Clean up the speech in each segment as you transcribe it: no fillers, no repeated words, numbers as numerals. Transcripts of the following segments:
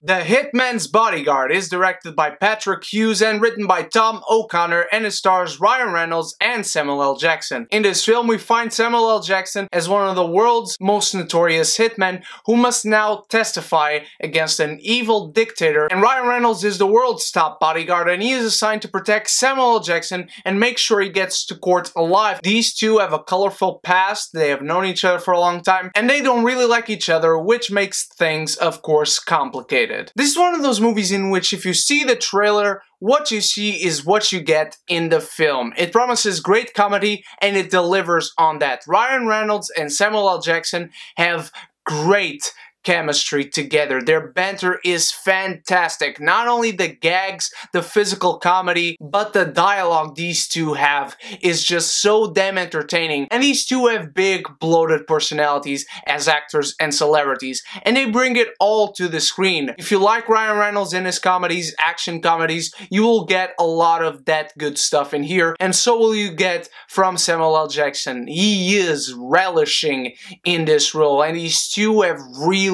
The Hitman's Bodyguard is directed by Patrick Hughes and written by Tom O'Connor, and it stars Ryan Reynolds and Samuel L. Jackson. In this film, we find Samuel L. Jackson as one of the world's most notorious hitmen who must now testify against an evil dictator, and Ryan Reynolds is the world's top bodyguard, and he is assigned to protect Samuel L. Jackson and make sure he gets to court alive. These two have a colorful past, they have known each other for a long time, and they don't really like each other, which makes things, of course, complicated. This is one of those movies in which if you see the trailer, what you see is what you get in the film. It promises great comedy and it delivers on that. Ryan Reynolds and Samuel L. Jackson have great chemistry together. Their banter is fantastic. Not only the gags, the physical comedy, but the dialogue these two have is just so damn entertaining. And these two have big, bloated personalities as actors and celebrities, and they bring it all to the screen. If you like Ryan Reynolds in his comedies, action comedies, you will get a lot of that good stuff in here, and so will you get from Samuel L. Jackson. He is relishing in this role, and these two have really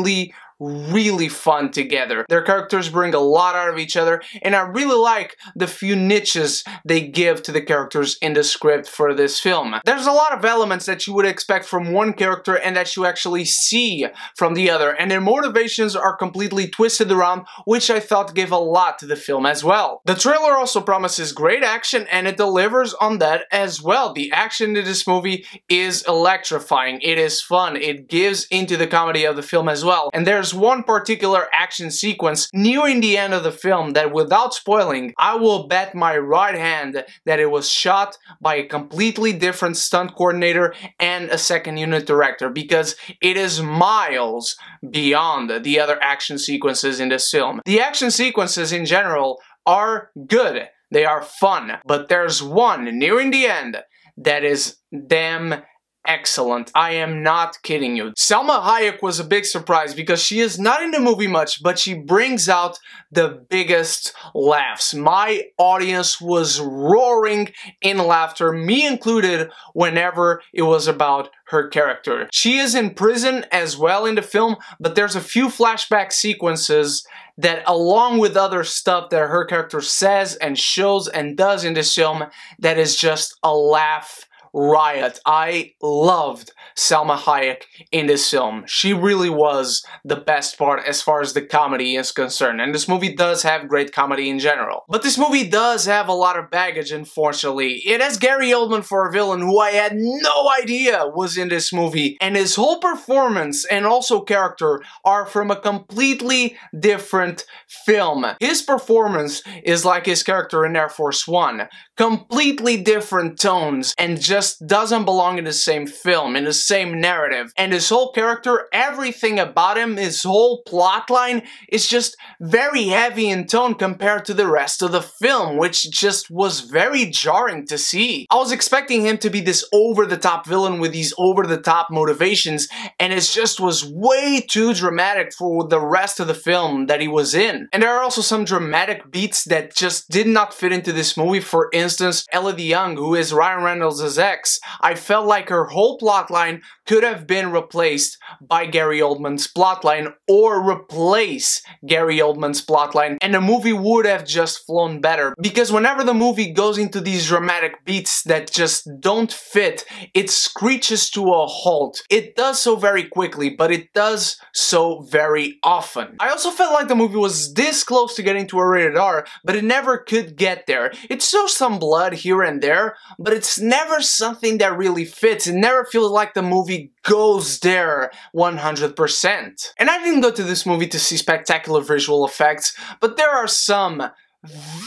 fun together. Their characters bring a lot out of each other, and I really like the few niches they give to the characters in the script for this film. There's a lot of elements that you would expect from one character and that you actually see from the other, and their motivations are completely twisted around, which I thought gave a lot to the film as well. The trailer also promises great action, and it delivers on that as well. The action in this movie is electrifying, it is fun, it gives into the comedy of the film as well, and there's one particular action sequence nearing the end of the film that, without spoiling, I will bet my right hand that it was shot by a completely different stunt coordinator and a second unit director, because it is miles beyond the other action sequences in this film. The action sequences in general are good, they are fun, but there's one nearing the end that is damn excellent. I am not kidding you. Salma Hayek was a big surprise because she is not in the movie much, but she brings out the biggest laughs. My audience was roaring in laughter, me included, whenever it was about her character. She is in prison as well in the film, but there's a few flashback sequences that, along with other stuff that her character says and shows and does in this film, that is just a laugh riot. I loved Salma Hayek in this film. She really was the best part as far as the comedy is concerned, and this movie does have great comedy in general. But this movie does have a lot of baggage, unfortunately. It has Gary Oldman for a villain who I had no idea was in this movie, and his whole performance and also character are from a completely different film. His performance is like his character in Air Force One. Completely different tones, and just doesn't belong in the same film, in the same narrative. And his whole character, everything about him, his whole plotline is just very heavy in tone compared to the rest of the film, which just was very jarring to see. I was expecting him to be this over-the-top villain with these over-the-top motivations, and it just was way too dramatic for the rest of the film that he was in. And there are also some dramatic beats that just did not fit into this movie. For instance, Elodie Young, who is Ryan Reynolds' ex, I felt like her whole plotline could have been replaced by Gary Oldman's plotline, or replace Gary Oldman's plotline, and the movie would have just flown better. Because whenever the movie goes into these dramatic beats that just don't fit, it screeches to a halt. It does so very quickly, but it does so very often. I also felt like the movie was this close to getting to a rated R, but it never could get there. It shows some blood here and there, but it's never something that really fits. It never feels like the movie goes there 100%. And I didn't go to this movie to see spectacular visual effects, but there are some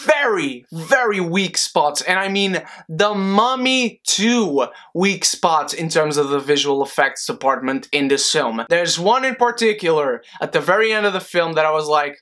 very weak spots, and I mean The Mummy 2 weak spots in terms of the visual effects department in this film. There's one in particular at the very end of the film that I was like,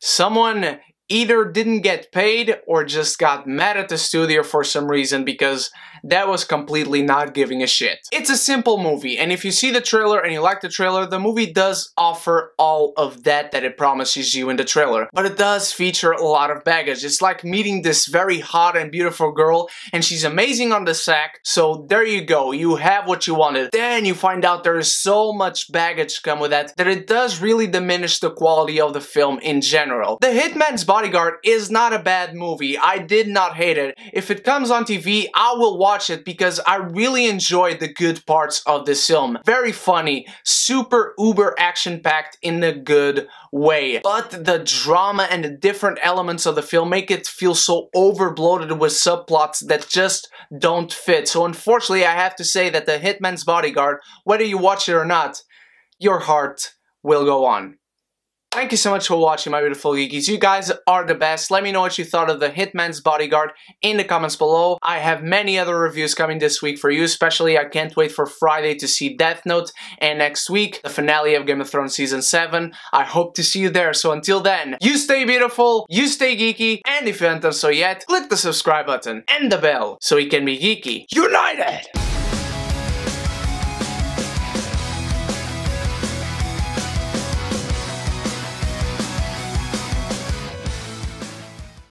someone either didn't get paid or just got mad at the studio for some reason, because that was completely not giving a shit. It's a simple movie, and if you see the trailer and you like the trailer, the movie does offer all of that it promises you in the trailer. But it does feature a lot of baggage. It's like meeting this very hot and beautiful girl, and she's amazing on the sack, so there you go, you have what you wanted. Then you find out there is so much baggage come with that it does really diminish the quality of the film in general. The Hitman's Bodyguard is not a bad movie. I did not hate it. If it comes on TV, I will watch it because I really enjoyed the good parts of this film. Very funny, super uber action-packed in a good way. But the drama and the different elements of the film make it feel so overbloated with subplots that just don't fit. So unfortunately, I have to say that the Hitman's Bodyguard, whether you watch it or not, your heart will go on. Thank you so much for watching, my beautiful geekies. You guys are the best. Let me know what you thought of the Hitman's Bodyguard in the comments below. I have many other reviews coming this week for you, especially I can't wait for Friday to see Death Note, and next week, the finale of Game of Thrones Season 7. I hope to see you there, so until then, you stay beautiful, you stay geeky, and if you haven't done so yet, click the subscribe button and the bell so we can be geeky united!